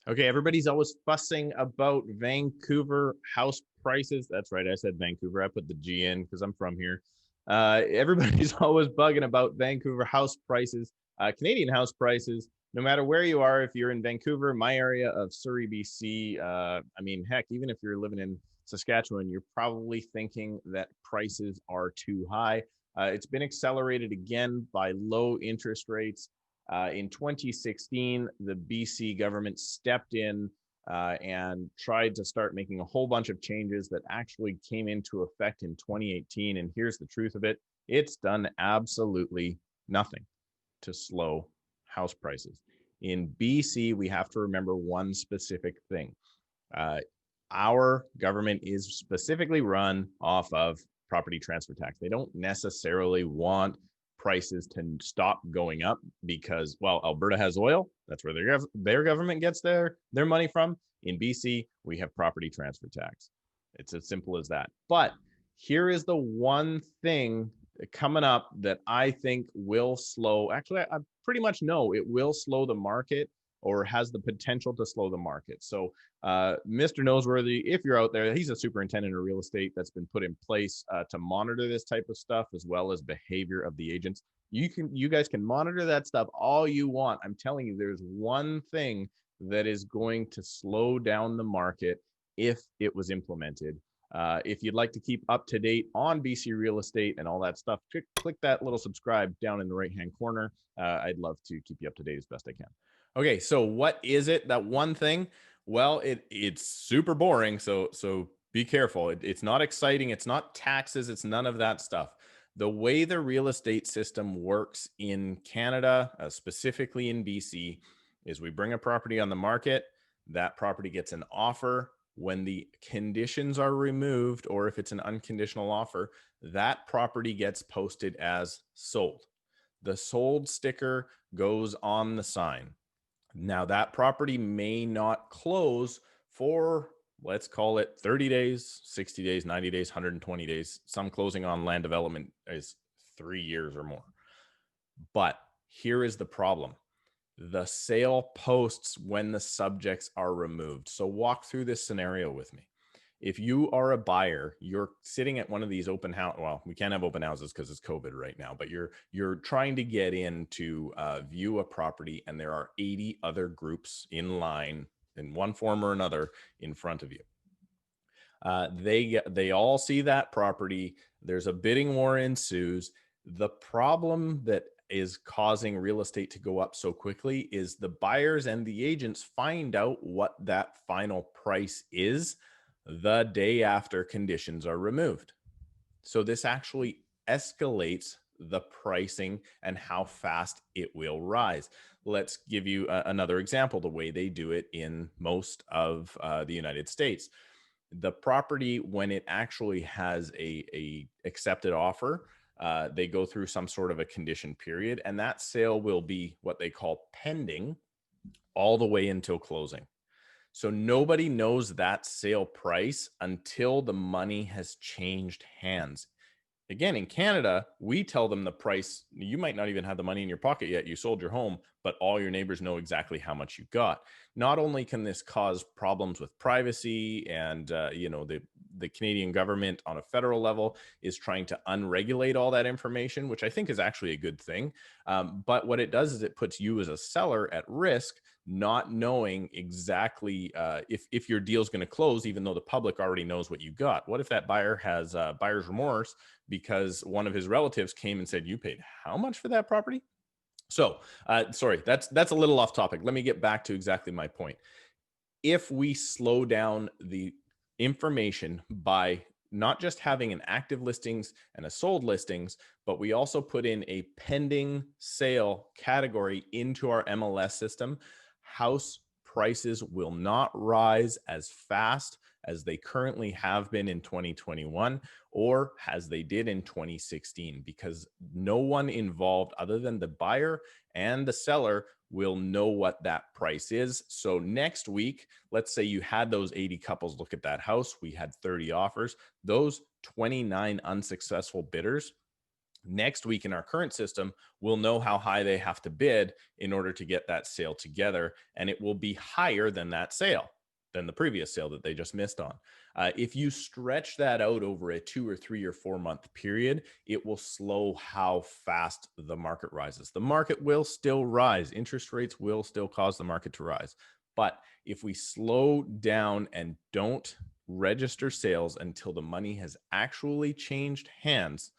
Okay, everybody's always fussing about Vancouver house prices. That's right, I said Vancouver. I put the G in because I'm from here. Everybody's always bugging about Vancouver house prices, Canadian house prices. No matter where you are, if you're in Vancouver, my area of Surrey, BC, I mean, heck, even if you're living in Saskatchewan, you're probably thinking that prices are too high. It's been accelerated again by low interest rates. In 2016, the BC government stepped in and tried to start making a whole bunch of changes that actually came into effect in 2018. And here's the truth of it: it's done absolutely nothing to slow house prices. In BC, we have to remember one specific thing. Uh, our government is specifically run off of property transfer tax. They don't necessarily want prices to stop going up because, well, Alberta has oil. That's where their government gets their money from. In BC, we have property transfer tax. It's as simple as that. But here is the one thing coming up that I think will slow. Actually, I pretty much know it will slow the market or has the potential to slow the market. So Mr. Noseworthy, if you're out there, he's a superintendent of real estate that's been put in place to monitor this type of stuff as well as behavior of the agents. You guys can monitor that stuff all you want. I'm telling you, there's one thing that is going to slow down the market if it was implemented. If you'd like to keep up to date on BC real estate and all that stuff, click that little subscribe down in the right-hand corner. I'd love to keep you up to date as best I can. Okay, so what is it? That one thing? Well, it's super boring. So be careful. It's not exciting. It's not taxes. It's none of that stuff. The way the real estate system works in Canada, specifically in BC, is we bring a property on the market. That property gets an offer. When the conditions are removed, or if it's an unconditional offer, that property gets posted as sold. The sold sticker goes on the sign. Now, that property may not close for, let's call it 30 days, 60 days, 90 days, 120 days. Some closing on land development is 3 years or more. But here is the problem: the sale posts when the subjects are removed. So walk through this scenario with me. If you are a buyer, you're sitting at one of these open house. Well, we can't have open houses because it's COVID right now, but you're trying to get in to view a property, and there are 80 other groups in line in one form or another in front of you. They all see that property. There's a bidding war ensues. The problem that is causing real estate to go up so quickly is the buyers and the agents find out what that final price is the day after conditions are removed. So this actually escalates the pricing and how fast it will rise. Let's give you another example, the way they do it in most of the United States. The property, when it actually has a accepted offer, they go through some sort of a condition period, and that sale will be what they call pending all the way until closing. So nobody knows that sale price until the money has changed hands. Again, in Canada, we tell them the price. You might not even have the money in your pocket yet. You sold your home, but all your neighbors know exactly how much you got. Not only can this cause problems with privacy, and the Canadian government on a federal level is trying to unregulate all that information, which I think is actually a good thing. But what it does is it puts you as a seller at risk, not knowing exactly if your deal is going to close, even though the public already knows what you got. What if that buyer has buyer's remorse because one of his relatives came and said, "You paid how much for that property?" So, sorry, that's a little off topic. Let me get back to exactly my point. If we slow down the information by not just having an active listings and a sold listings, but we also put in a pending sale category into our MLS system, house prices will not rise as fast as they currently have been in 2021 or as they did in 2016, because no one involved other than the buyer and the seller will know what that price is. So next week, let's say you had those 80 couples look at that house. We had 30 offers. Those 29 unsuccessful bidders, Next week in our current system, we'll know how high they have to bid in order to get that sale together, and it will be higher than that sale, than the previous sale that they just missed on. If you stretch that out over a 2 or 3 or 4 month period, it will slow how fast the market rises. The market will still rise. Interest rates will still cause the market to rise. But if we slow down and don't register sales until the money has actually changed hands,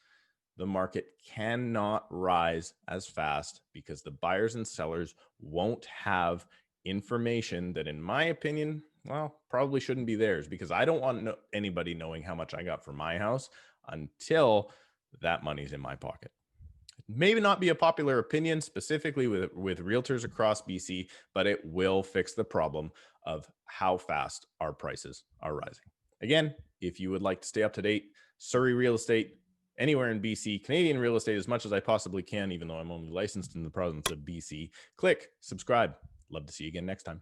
the market cannot rise as fast because the buyers and sellers won't have information that, in my opinion, well, probably shouldn't be theirs, because I don't want anybody knowing how much I got for my house until that money's in my pocket. Maybe not be a popular opinion specifically with realtors across BC, but it will fix the problem of how fast our prices are rising. Again, if you would like to stay up to date, Surrey real estate, anywhere in BC, Canadian real estate as much as I possibly can, even though I'm only licensed in the province of BC, click subscribe. Love to see you again next time.